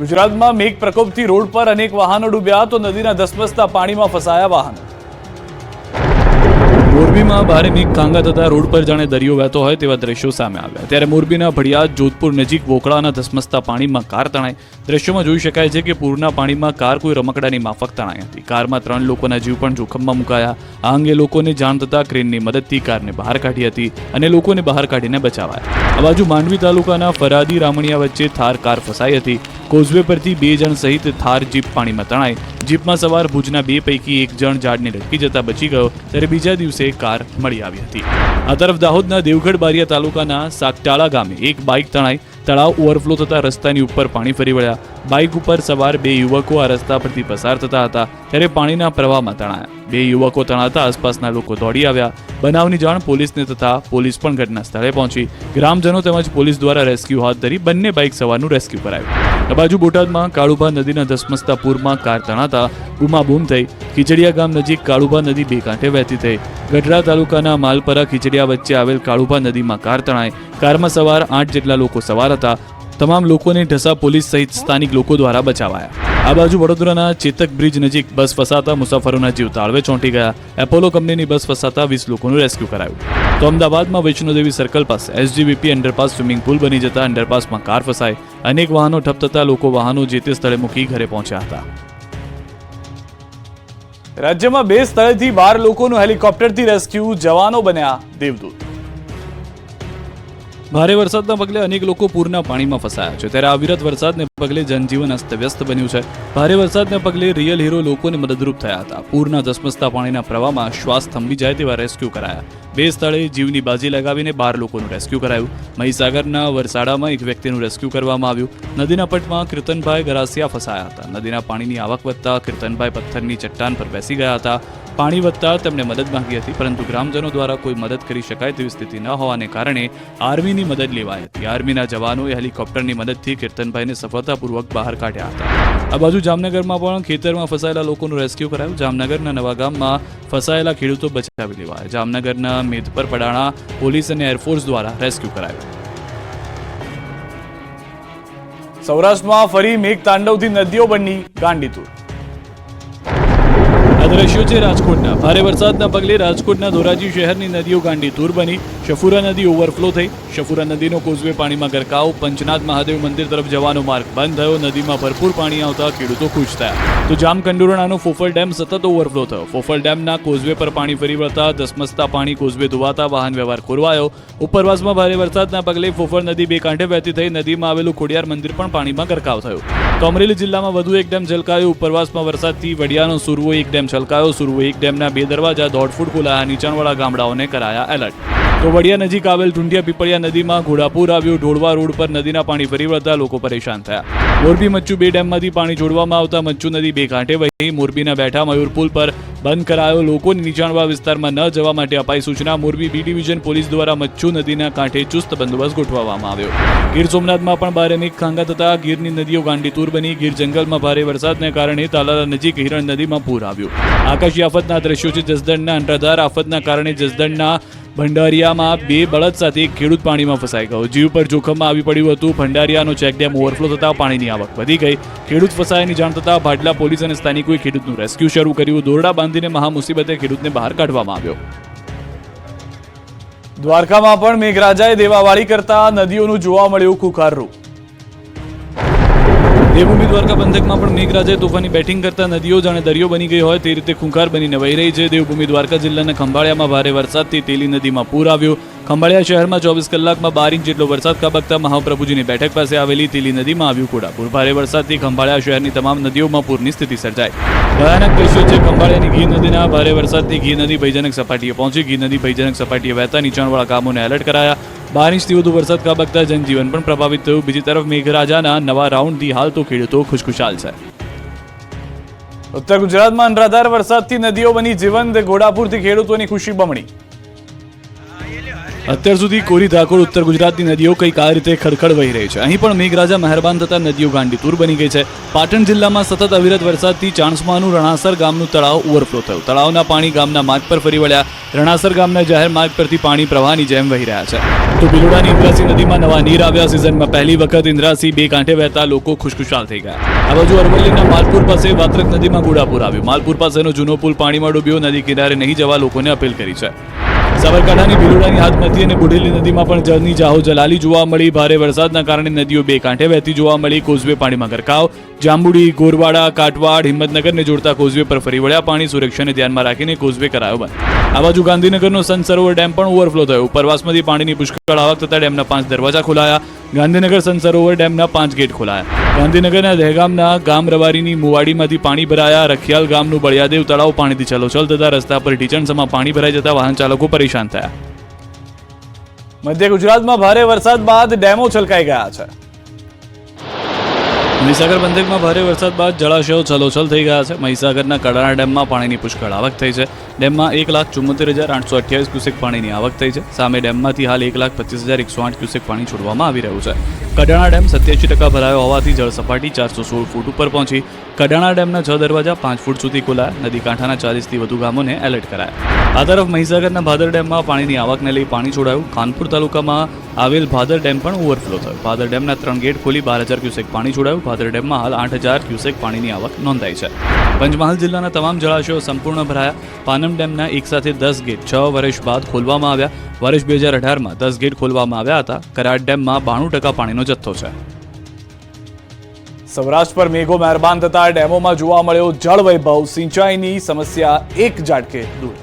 ગુજરાતમાં મેઘ પ્રકોપથી રોડ પર અનેક વાહનો ડૂબ્યા તો નદીના ધસમસતા પાણીમાં ફસાયા વાહનો। મોરબીમાં ભારે મેઘ ખાંગા થતા રોડ પર જાણે દરિયો વહેતો હોય તેવા દ્રશ્યો સામે આવ્યા। ત્યારે મોરબીના ભડિયાદ જોધપુર નજીક વોકળાના ધસમસતા પાણીમાં કાર તણાઈ। દ્રશ્યોમાં જોઈ શકાય છે કે પૂરના પાણીમાં કાર કોઈ રમકડાની માફક તણાઈ હતી। કારમાં 3 લોકોના જીવ પણ જોખમમાં મુકાયા। આ અંગે લોકોને જાણ થતા ક્રેનની મદદથી કારને બહાર કાઢી હતી અને લોકોને બહાર કાઢીને બચાવાયા। આ બાજુ માંડવી તાલુકાના ફરાદી રામણિયા વચ્ચે થાર કાર ફસાઈ હતી। કોઝવે પરથી 2 જણ સહિત થાર જીપ પાણીમાં તણાઈ। જીપમાં સવાર ભુજના 2 પૈકી 1 જણ ઝાડને લટકી જતા બચી ગયો, ત્યારે બીજા દિવસે કાર મળી આવી હતી। આ તરફ દાહોદના દેવગઢ બારિયા તાલુકાના સાકટાળા ગામે એક બાઇક તણાઈ। તળાવ ઓવરફ્લો થતા રસ્તાની ઉપર પાણી ફરી વળ્યા। બાઇક ઉપર સવાર 2 યુવકો આ રસ્તા પરથી પસાર થતા હતા ત્યારે પાણીના પ્રવાહમાં તણાયા। 2 યુવકો તણાતા આસપાસના લોકો દોડી આવ્યા। બનાવની જાણ પોલીસને થતા પોલીસ પણ ઘટના સ્થળે પહોંચી। ગ્રામજનો તેમજ પોલીસ દ્વારા રેસ્ક્યુ હાથ ધરી બંને બાઇક સવારનું રેસ્ક્યુ કરાયું। આ બાજુ બોટાદમાં કાળુભા નદીના ધસમસતા પૂરમાં કાર તણાતા બૂમાબૂમ થઈ। ખીચડીયા ગામ નજીક કાળુભા નદી 2 કાંઠે વહેતી થઈ। ગઢડા તાલુકાના માલપરા ખીચડીયા વચ્ચે આવેલ કાળુભા નદીમાં કાર તણાઈ। કારમાં સવાર 8 જેટલા લોકો સવાર હતા। તમામ લોકોને ઢસા પોલીસ સહિત સ્થાનિક લોકો દ્વારા બચાવાયા। આ બાજુ વડોદરાના ચેતક બ્રિજ નજીક બસ ફસાતા મુસાફરોના જીવ તાળવે ચોંટી ગયા। એપોલો કંપનીની બસ ફસાતા 20 લોકોનું રેસ્ક્યુ કરાયું। તો અમદાવાદમાં વૈષ્ણોદેવી સર્કલ પાસે એસજીવીપી અંડરપાસ સ્વિમિંગ પુલ બની જતા અંડરપાસમાં કાર ફસાઈ। અનેક વાહનો ઠપ થતા લોકો વાહનો જે તે સ્થળે મૂકી ઘરે પહોંચ્યા હતા। રાજ્યમાં 2 સ્થળેથી 12 લોકોનું હેલિકોપ્ટરથી રેસ્ક્યુ, જવાનો બન્યા દેવદૂત। ભારે વરસાદના પગલે અનેક લોકો પૂરના પાણીમાં ફસાયા છે। ત્યારે અવિરત વરસાદને પગલે જનજીવન અસ્તવ્યસ્ત બન્યું છે। ભારે વરસાદને પગલે રિયલ હીરો લોકોને મદદરૂપ થયા હતા। પૂરના ધસમસતા પાણીના પ્રવાહમાં શ્વાસ થંભી જાય તેવા રેસ્ક્યુ કરાયા। 2 સ્થળે જીવની બાજી લગાવીને 12 લોકોનું રેસ્ક્યુ કરાયું। મહીસાગરના વરસાડામાં એક વ્યક્તિનું રેસ્ક્યુ કરવામાં આવ્યું। નદીના પટમાં કીર્તનભાઈ ગરાસિયા ફસાયા હતા। નદીના પાણીની આવક વધતા કીર્તનભાઈ પથ્થરની ચટ્ટાન પર બેસી ગયા હતા। પાણી વધતા તેમણે મદદ માંગી હતી, પરંતુ ગ્રામજનો દ્વારા કોઈ મદદ કરી શકાય તેવી સ્થિતિ ન હોવાને કારણે આર્મીની મદદ લેવાઈ હતી। આર્મીના જવાનોએ હેલિકોપ્ટરની મદદથી કીર્તનભાઈને સફળતાપૂર્વક બહાર કાઢ્યા હતા। આ બાજુ જામનગરમાં પણ ખેતરમાં ફસાયેલા લોકોનું રેસ્ક્યુ કરાયું। જામનગરના નવા ગામમાં ફસાયેલા ખેડૂતો બચાવી લેવાયા। જામનગરના મેદપર પડાણા પોલીસ અને એરફોર્સ દ્વારા રેસ્ક્યુ કરાયું। સૌરાષ્ટ્રમાં ફરી મેઘ તાંડવથી નદીઓ બની ગાંડીતુર। આ દ્રશ્યો છે રાજકોટના। ભારે વરસાદના પગલે રાજકોટના ધોરાજી શહેરની નદીઓ ગાંડીતુર બની। શફુરા નદી ઓવરફ્લો થઈ। શફુરા નદીનો કોઝવે પાણીમાં ગરકાવ। પંચનાથ મહાદેવ મંદિર તરફ જવાનો માર્ગ બંધ થયો। નદીમાં ભરપૂર પાણી આવતા ખેડૂતો ખુશ થયા। તો જામકંડોરણાનો ફોફલ ડેમ સતત ઓવરફ્લો થયો। ફોફલ ડેમના કોઝવે પર પાણી ફરી વળતા ધસમસતા પાણી કોઝવે ધોવાતા વાહન વ્યવહાર ખોરવાયો। ઉપરવાસમાં ભારે વરસાદના પગલે ફોફળ નદી 2 કાંઠે વહેતી થઈ। નદીમાં આવેલું ખોડિયાર મંદિર પણ પાણીમાં ગરકાવ થયું। તો અમરેલી જિલ્લામાં વધુ એક ડેમ છલકાયો। ઉપરવાસમાં વરસાદથી વડિયાનો સુરવો એક ડેમ છલકાયો। સુરવો એક ડેમના 2 દરવાજા 1.5 ફૂટ ખોલાયા। નીચાણવાળા ગામડાઓને કરાયા એલર્ટ। તો વડિયા નજીક આવેલ ઢુંડિયા પીપળિયા નદીમાં ઘોડાપુર આવ્યું। ઢોળવા રોડ પર નદીના પાણી ફરી વળતા લોકો પરેશાન થયા। મોરબી મચ્છુ 2 ડેમમાંથી પાણી છોડવામાં આવતા મચ્છુ નદી 2 કાંઠે વહી। મોરબીના બેઠા મયુર પુલ પર બંધ કરાયો। લોકોને નીચાણવાળા વિસ્તારમાં ન જવા માટે અપાઈ સૂચના। મોરબી બી ડિવિઝન પોલીસ દ્વારા મચ્છુ નદીના કાંઠે ચુસ્ત બંદોબસ્ત ગોઠવવામાં આવ્યો। ગીર સોમનાથમાં પણ ભારે મેઘ ખાંગા થતા ગીરની નદીઓ ગાંડીતુર બની। ગીર જંગલમાં ભારે વરસાદને કારણે તાલાલા નજીક હિરણ નદીમાં પૂર આવ્યું। આકાશી આફતના દ્રશ્યો છે જસદણના। અંટાધાર આફતના કારણે જસદણના ભંડારિયામાં 2 બળદ સાથે એક ખેડૂત પાણીમાં ફસાઈ ગયો। જીવ પર જોખમમાં આવી પડ્યું હતું। ભંડારિયાનો ચેકડેમ ઓવરફ્લો થતા પાણીની આવક વધી ગઈ। ખેડૂત ફસાયાની જાણ થતાં ભાડલા પોલીસ અને સ્થાનિકોએ ખેડૂતનું રેસ્ક્યુ શરૂ કર્યું। દોરડા બાંધીને મહામુસીબતે ખેડૂતને બહાર કાઢવામાં આવ્યો। દ્વારકામાં પણ મેઘરાજાએ દેવાવાળી કરતા નદીઓનું જોવા મળ્યું ખુખાર રૂપ। દેવભૂમિ દ્વારકા પંથકમાં પણ મેઘરાજાએ તોફાની બેટિંગ કરતા નદીઓ જાણે દરિયો બની ગઈ હોય તે રીતે ખૂંખાર બનીને વહી રહી છે। દેવભૂમિ દ્વારકા જિલ્લાના ખંભાળિયામાં ભારે વરસાદથી તેલી નદીમાં પૂર આવ્યું। ખંભાળિયા શહેરમાં 24 કલાકમાં 12 ઇંચ જેટલો વરસાદ ખાબકતા મહાપ્રભુજીની બેઠક પાસે આવેલી તેલી નદીમાં આવ્યું ઘોડાપુર। ભારે વરસાદથી ખંભાળિયા શહેરની તમામ નદીઓમાં પૂરની સ્થિતિ સર્જાઈ। ભયાનક દ્રશ્યો છે ખંભાળિયાની ગીર નદીના। ભારે વરસાદથી ગીર નદી ભયજનક સપાટીએ પહોંચી। ગીર નદી ભયજનક સપાટીએ વહેતા નીચાણવાળા ગામોને એલર્ટ કરાયા। 12 ઇંચથી વધુ વરસાદ ખાબકતા જનજીવન પણ પ્રભાવિત થયું। બીજી તરફ મેઘરાજાના નવા રાઉન્ડથી હાલ તો ખેડૂતો ખુશખુશાલ છે। ઉત્તર ગુજરાતમાં અનરાધાર વરસાદથી નદીઓ બની જીવંત। ઘોડાપુરથી ખેડૂતોની ખુશી બમણી। અત્યાર સુધી કોરી ધાકોડ ઉત્તર ગુજરાતની નદીઓ કંઈક આ રીતે ખડખડ વહી રહી છે. અહીં પણ મેઘરાજા મહેરબાન થતા નદીઓ ગાંડીતુર બની ગઈ છે. પાટણ જિલ્લામાં સતત અવિરત વરસાદથી ચાણસ્માનું રણાસર ગામનું તળાવ ઓવરફ્લો થયું. તળાવના પાણી ગામના માર્ગ પર ફરી વળ્યા. રણાસર ગામના જાહેર માર્ગ પરથી પાણી પ્રવાહની જેમ વહી રહ્યા છે. તો બિલોડાની ઇન્દ્રાસી નદીમાં નવા નીર આવ્યા. સિઝનમાં પહેલી વખત ઇન્દ્રાસી બે કાંઠે વહેતા લોકો ખુશખુશાલ થઈ ગયા. આ બાજુ અરવલ્લીના માલપુર પાસે વાત્રક નદીમાં ઘોડાપુર આવ્યું. માલપુર પાસેનો જૂનો પુલ પાણીમાં ડૂબ્યો. નદી કિનારે નહીં જવા લોકોને અપીલ કરી છે. સાબરકાંઠાની બિલોડાની હાથમતી અને બુઢેલી નદીમાં પણ જળની જાહો જલાલી જોવા મળી. ભારે વરસાદના કારણે નદીઓ બે કાંઠે વહેતી જોવા મળી. કોઝવે પાણીમાં ગરકાવ. જાંબુડી, ગોરવાડા, કાટવાડ, હિંમતનગરને જોડતા કોઝવે પર ફરી વળ્યા પાણી. સુરક્ષાને ધ્યાનમાં રાખીને કોઝવે કરાયો બંધ. આ બાજુ ગાંધીનગરનો સંત સરોવર ડેમ પણ ઓવરફ્લો થયો. ઉપરવાસમાંથી પાણીની પુષ્કળ આવક થતા ડેમના 5 દરવાજા ખોલાયા. ગાંધીનગર સંત સરોવર ડેમના 5 ગેટ ખોલાયા. ગાંધીનગરના દહેગામના ગામ રવારીની મુવાડીમાંથી પાણી ભરાયા. રખિયાલ ગામનું બળિયાદેવ તળાવ પાણીથી છલોછલ થતા રસ્તા પર ઢીચણસમાં પાણી ભરાઈ જતા વાહન ચાલકો પરેશાન થયા. મધ્ય ગુજરાતમાં ભારે વરસાદ બાદ ડેમો છલકાઈ ગયા છે. મહીસાગર પંથકમાં ભારે વરસાદ બાદ જળાશયો છલોછલ થઈ ગયા છે. મહીસાગરના કડાણા ડેમમાં પાણીની પુષ્કળ આવક થઈ છે. ડેમમાં 1,74,828 ક્યુસેક પાણીની આવક થઈ છે. સામે ડેમમાંથી હાલ 1,25,108 ક્યુસેક પાણી છોડવામાં આવી રહ્યું છે. કડાણા ડેમ 87% ભરાયો હોવાથી જળ સપાટી 416 ફૂટ ઉપર પહોંચી. કડાણા ડેમના 6 દરવાજા 5 ફૂટ સુધી ખોલાયા. નદી કાંઠાના 40થી વધુ ગામોને એલર્ટ કરાયા. આ તરફ મહીસાગરના ભાદર ડેમમાં પાણીની આવકને લઈ પાણી છોડાયું. ખાનપુર તાલુકામાં આવેલ ભાદર ડેમ પણ ઓવરફ્લો થયો. ભાદર ડેમના 3 ગેટ ખોલી 12,000 ક્યુસેક પાણી છોડાયું. ભાદર ડેમમાં હાલ 8,000 ક્યુસેક પાણીની આવક નોંધાઈ છે. પંચમહાલ જિલ્લાના તમામ જળાશયો સંપૂર્ણ ભરાયા. પાનમ ડેમના એક સાથે 10 ગેટ 6 વર્ષ બાદ ખોલવામાં આવ્યા. વર્ષ 2018માં 10 ગેટ ખોલવામાં આવ્યા હતા. કરાડ ડેમમાં 92% પાણીનો જથ્થો છે. સૌરાષ્ટ્ર પર મેઘો મહેરબાન થતા ડેમોમાં જોવા મળ્યો જળ વૈભવ. સિંચાઈની સમસ્યા એક ઝાટકે દૂર.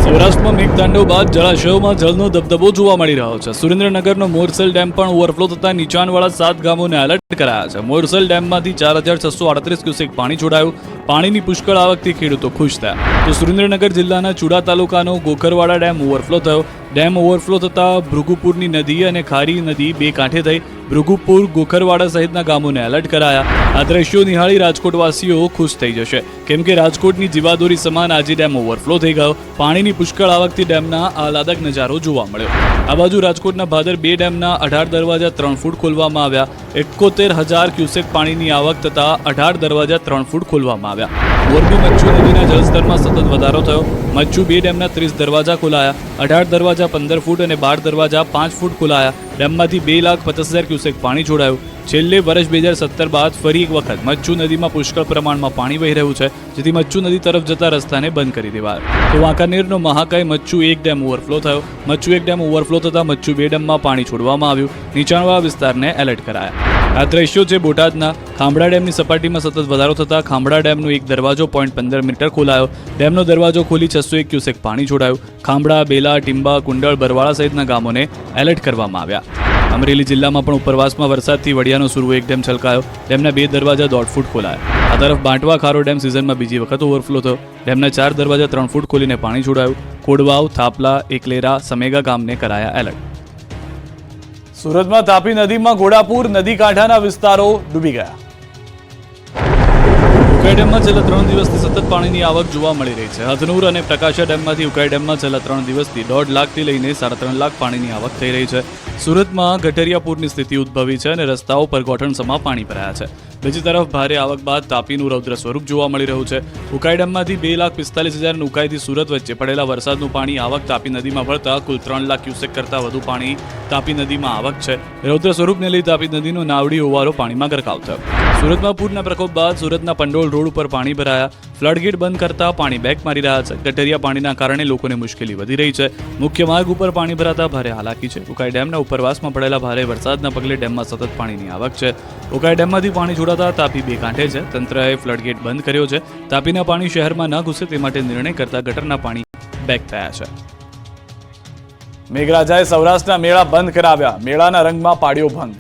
સૌરાષ્ટ્રમાં મેઘતાંડવ બાદ જળાશયોમાં જળનો દબદબો જોવા મળી રહ્યો છે. સુરેન્દ્રનગરનો મોરસેલ ડેમ પણ ઓવરફ્લો થતા નીચાણવાળા 7 ગામોને એલર્ટ કરાયા છે. મોરસેલ ડેમમાંથી 4,638 ક્યુસેક પાણી છોડાયું. પાણીની પુષ્કળ આવકથી ખેડૂતો ખુશ થયા. તો સુરેન્દ્રનગર જિલ્લાના ચુડા તાલુકાનો ગોખરવાડા ડેમ ઓવરફ્લો થયો. ડેમ ઓવરફ્લો થતા ભૃગુપુરની નદી અને ખારી નદી બે કાંઠે થઈ. ભૃગુપુર, ગોખરવાડા સહિતના ગામોને એલર્ટ કરાયા. આ દ્રશ્યો નિહાળી રાજકોટવાસીઓ ખુશ થઈ જશે, કેમ કે રાજકોટની જીવાદોરી સમાન આજે ડેમ ઓવરફ્લો થઈ ગયો. પાણીની પુષ્કળ આવકથી ડેમના આહલાદક નજારો જોવા મળ્યો. આ બાજુ રાજકોટના ભાદર 2 ડેમના 18 દરવાજા 3 ફૂટ ખોલવામાં આવ્યા. 71,000 ક્યુસેક પાણીની આવક થતા 18 દરવાજા 3 ફૂટ ખોલવામાં આવ્યા. મોરબી મચ્છુ નદીના જળસ્તરમાં સતત વધારો થયો. મચ્છુ 2 ડેમના 30 દરવાજા ખોલાયા. 18 દરવાજા 15 ફૂટ અને 12 દરવાજા 5 ફૂટ ખોલાયા. ડેમમાંથી 2,50,000 ક્યુસેક પાણી છોડાયું. છેલ્લે વર્ષ 2017 બાદ ફરી એક વખત મચ્છુ નદીમાં પુષ્કળ પ્રમાણમાં પાણી વહી રહ્યું છે, જેથી મચ્છુ નદી તરફ જતા રસ્તાને બંધ કરી દેવાયો. તો વાંકાનેરનો મહાકાય મચ્છુ 1 ડેમ ઓવરફ્લો થયો. મચ્છુ 1 ડેમ ઓવરફ્લો થતા મચ્છુ 2 ડેમમાં પાણી છોડવામાં આવ્યું. નીચાણવાળા વિસ્તારને એલર્ટ કરાયા. આ દ્રશ્યો છે બોટાદના. ખાંભડા ડેમની સપાટીમાં સતત વધારો થતા ખાંભડા ડેમનો એક દરવાજો 0.15 મીટર ખોલાયો. ડેમનો દરવાજો ખોલી 601 ક્યુસેક પાણી છોડાયું. ખાંભડા, બેલા, ટીંબા, કુંડળ, બરવાળા સહિતના ગામોને એલર્ટ કરવામાં આવ્યા. અમરેલી જિલ્લામાં પણ ઉપરવાસમાં વરસાદથી વડિયાનો સુરવો 1 ડેમ છલકાયો. ડેમના 2 દરવાજા 1.5 ફૂટ ખોલાયા. આ તરફ બાંટવા ખારો ડેમ સિઝનમાં બીજી વખત ઓવરફ્લો થયો. ડેમના 4 દરવાજા 3 ફૂટ ખોલીને પાણી છોડાયું. કોડવાવ, થાપલા, એકલેરા, સમેગા ગામને કરાયા એલર્ટ. સુરતમાં તાપી નદીમાં ઘોડાપુર, નદી કાંઠાના વિસ્તારો ડૂબી ગયા. ઉકાઈ ડેમમાં છેલ્લા 3 દિવસથી સતત પાણીની આવક જોવા મળી રહી છે. હથનુર અને પ્રકાશા ડેમમાંથી ઉકાઈ ડેમમાં છેલ્લા 3 દિવસથી 1.5 લાખથી લઈને 3.5 લાખ પાણીની આવક થઈ રહી છે. સુરતમાં ગટરિયાપુરની સ્થિતિ ઉદ્ભવી છે અને રસ્તાઓ પર ગોઠણસમાં પાણી ભરાયા છે. બીજી તરફ ભારે આવક બાદ તાપીનું રૌદ્ર સ્વરૂપ જોવા મળી રહ્યું છે. ઉકાઈ ડેમમાંથી 2,45,000 અને ઉકાઈથી સુરત વચ્ચે પડેલા વરસાદનું પાણી આવક તાપી નદીમાં ભળતા કુલ 3 લાખ ક્યુસેક કરતાં વધુ પાણી તાપી નદીમાં આવક છે. રૌદ્ર સ્વરૂપને લઈ તાપી નદીનો નાવડી ઓવારો પાણીમાં ગરકાવ થયો. સુરતમાં પૂરના પ્રકોપ બાદ સુરતના પંડોળ રોડ ઉપર પાણી ભરાયા. ફ્લડગેટ બંધ કરતા પાણી બેક મારી રહ્યા છે. ગટરિયા પાણીના કારણે લોકોને મુશ્કેલી વધી રહી છે. મુખ્ય માર્ગ ઉપર પાણી ભરાતા ભારે હાલાકી છે. ઉકાઈ ડેમના ઉપરવાસમાં પડેલા ભારે વરસાદના પગલે ડેમમાં સતત પાણીની આવક છે. ઉકાઈ ડેમમાંથી પાણી છોડાતા તાપી બે કાંઠે છે. તંત્રએ ફ્લડગેટ બંધ કર્યો છે. તાપીના પાણી શહેરમાં ન ઘૂસે તે માટે નિર્ણય કરતા ગટરના પાણી બેક થયા છે. મેઘરાજાએ સૌરાષ્ટ્રના મેળા બંધ કરાવ્યા. મેળાના રંગમાં પાડ્યો ભંગ.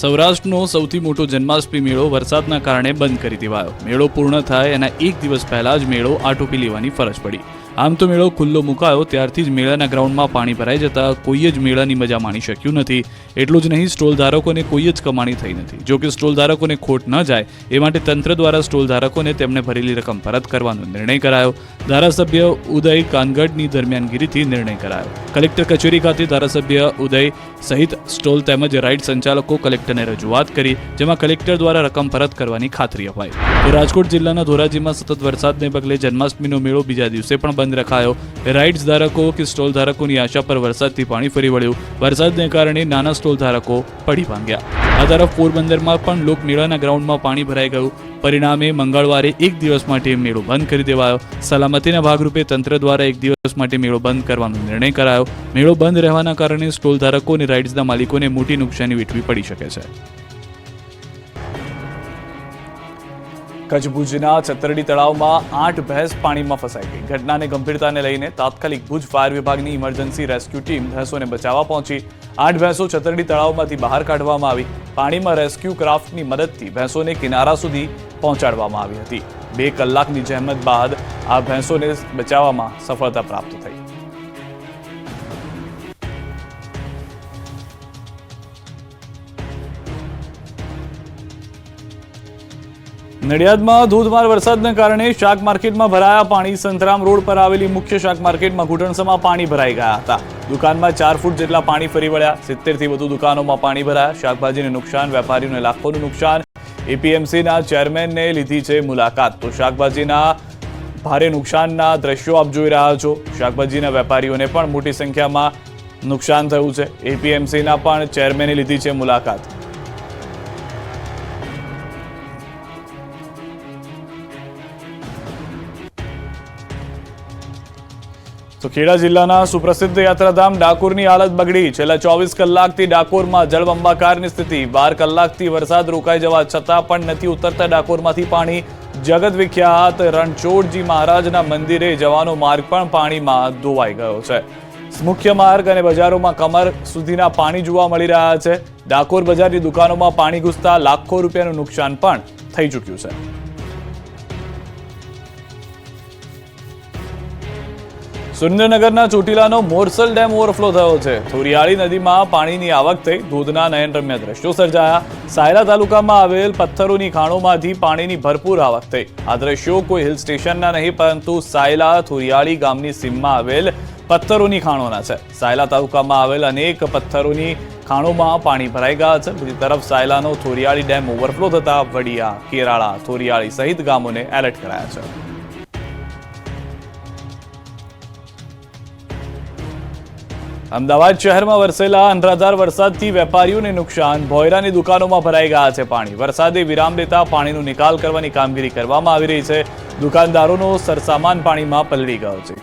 સૌરાષ્ટ્રનો સૌથી મોટો જન્માષ્ટમી મેળો વરસાદના કારણે બંધ કરી દેવાયો. મેળો પૂર્ણ થાય એના 1 દિવસ પહેલા જ મેળો આટોપી લેવાની ફરજ પડી. આમ તો મેળો ખુલ્લો મુકાયો ત્યારથી જ મેળાના ગ્રાઉન્ડમાં પાણી ભરાઈ જતા કોઈ જ મેળાની મજા માણી શક્યું નથી. એટલું જ નહીં, સ્ટોલ ધારકોને કોઈ જ કમાણી થઈ નથી. જો કે સ્ટોલ ધારકોને ખોટ ન જાય એ માટે તંત્ર દ્વારા સ્ટોલ ધારકોને તેમને ભરેલી રકમ પરત કરવાનો નિર્ણય કરાયો. ધારાસભ્ય ઉદય કાનગડની દરમિયાનગીરીથી નિર્ણય કરાયો. કલેક્ટર કચેરી ખાતે ધારાસભ્ય ઉદય સહિત સ્ટોલ તેમજ રાઇડ સંચાલકો કલેક્ટરને રજૂઆત કરી, જેમાં કલેક્ટર દ્વારા રકમ પરત કરવાની ખાતરી અપાઈ. તો રાજકોટ જિલ્લાના ધોરાજીમાં સતત વરસાદને પગલે જન્માષ્ટમીનો મેળો બીજા દિવસે પણ બંધ રખાયો. રાઇડ્સ ધારકો કે સ્ટોલ ધારકોની આશા પર વરસાદથી પાણી ફરી વળ્યું. વરસાદને કારણે નાના સ્ટોલ ધારકો પડી ભાંગ્યા. આ તરફ પોરબંદરમાં પણ લોકમેળાના ગ્રાઉન્ડમાં પાણી ભરાઈ ગયું. પરિણામે મંગળવારે એક દિવસ માટે મેળો બંધ કરી દેવાયો. સલામતીના ભાગરૂપે તંત્ર દ્વારા એક દિવસ માટે મેળો બંધ કરવાનો નિર્ણય કરાયો. મેળો બંધ રહેવાના કારણે સ્ટોલ ધારકો અને રાઇડ્સના માલિકોને મોટી નુકસાની વેઠવી પડી શકે છે. કચ્છ ભુજના છતરડી તળાવમાં 8 ભેંસ પાણીમાં ફસાઈ ગઈ. ઘટનાને ગંભીરતાને લઈને તાત્કાલિક ભુજ ફાયર વિભાગની ઇમરજન્સી રેસ્ક્યુ ટીમ ભેંસોને બચાવવા પહોંચી. 8 ભેંસો છતરડી તળાવમાંથી બહાર કાઢવામાં આવી. પાણીમાં રેસ્ક્યુ ક્રાફ્ટની મદદથી ભેંસોને કિનારા સુધી પહોંચાડવામાં આવી હતી. 2 કલાકની જહેમત બાદ આ ભેંસોને બચાવવામાં સફળતા પ્રાપ્ત થઈ. નડિયાદમાં ધોધમાર વરસાદને કારણે શાક માર્કેટમાં ભરાયા પાણી. સંતરામ રોડ પર આવેલી મુખ્ય શાક માર્કેટમાં ઘૂંટણસમાં પાણી ભરાઈ ગયા હતા. દુકાનમાં 4 ફૂટ જેટલા પાણી ફરી વળ્યા. 70 થી વધુ દુકાનોમાં પાણી ભરાયા. શાકભાજીને નુકસાન, વેપારીઓને લાખોનું નુકસાન. એપીએમસીના ચેરમેનને લીધી છે મુલાકાત. તો શાકભાજીના ભારે નુકસાનના દ્રશ્યો આપ જોઈ રહ્યા છો. શાકભાજીના વેપારીઓને પણ મોટી સંખ્યામાં નુકસાન થયું છે. એપીએમસીના પણ ચેરમેને લીધી છે મુલાકાત. તો ખેડા જિલ્લાના સુપ્રસિદ્ધ યાત્રાધામ ડાકોરની હાલત બગડી. છેલ્લા 24 કલાકથી ડાકોરમાં જળબંબાકારની સ્થિતિ. 12 કલાકથી વરસાદ રોકાઈ જવા છતાં પણ નથી ઉતરતા ડાકોરમાંથી પાણી. જગત વિખ્યાત રણછોડજી મહારાજના મંદિરે જવાનો માર્ગ પણ પાણીમાં ધોવાઈ ગયો છે. મુખ્ય માર્ગ અને બજારોમાં કમર સુધીના પાણી જોવા મળી રહ્યા છે. ડાકોર બજારની દુકાનોમાં પાણી ઘૂસતા લાખો રૂપિયાનું નુકસાન પણ થઈ ચૂક્યું છે. સુરેન્દ્રનગરના ચોટીલાનો મોરસલ ડેમ ઓવરફ્લો થયો છે. થોરિયાળી નદીમાં પાણીની આવક થઈ. ધોધના નયનરમ્ય દ્રશ્યો સર્જાયા. સાયલા તાલુકામાં આવેલ પથ્થરોની ખાણોમાંથી પાણીની ભરપૂર આવક થઈ. આ દ્રશ્યો કોઈ હિલ સ્ટેશનના નહીં, પરંતુ સાયલા થોરિયાળી ગામની સીમમાં આવેલ પથ્થરોની ખાણોના છે. સાયલા તાલુકામાં આવેલ અનેક પથ્થરોની ખાણોમાં પાણી ભરાઈ ગયા છે. બીજી તરફ સાયલાનો થોરિયાળી ડેમ ઓવરફ્લો થતા વડિયા, કેરાળા, થોરિયાળી સહિત ગામોને એલર્ટ કરાયા છે. અમદાવાદ શહેરમાં વરસેલા અનરાધાર વરસાદથી વેપારીઓને નુકસાન. ભોયરાની દુકાનોમાં ભરાઈ ગયા છે પાણી. વરસાદે વિરામ લેતા પાણીનો નિકાલ કરવાની કામગીરી કરવામાં આવી રહી છે. દુકાનદારોનો સરસામાન પાણીમાં પલળી ગયો છે.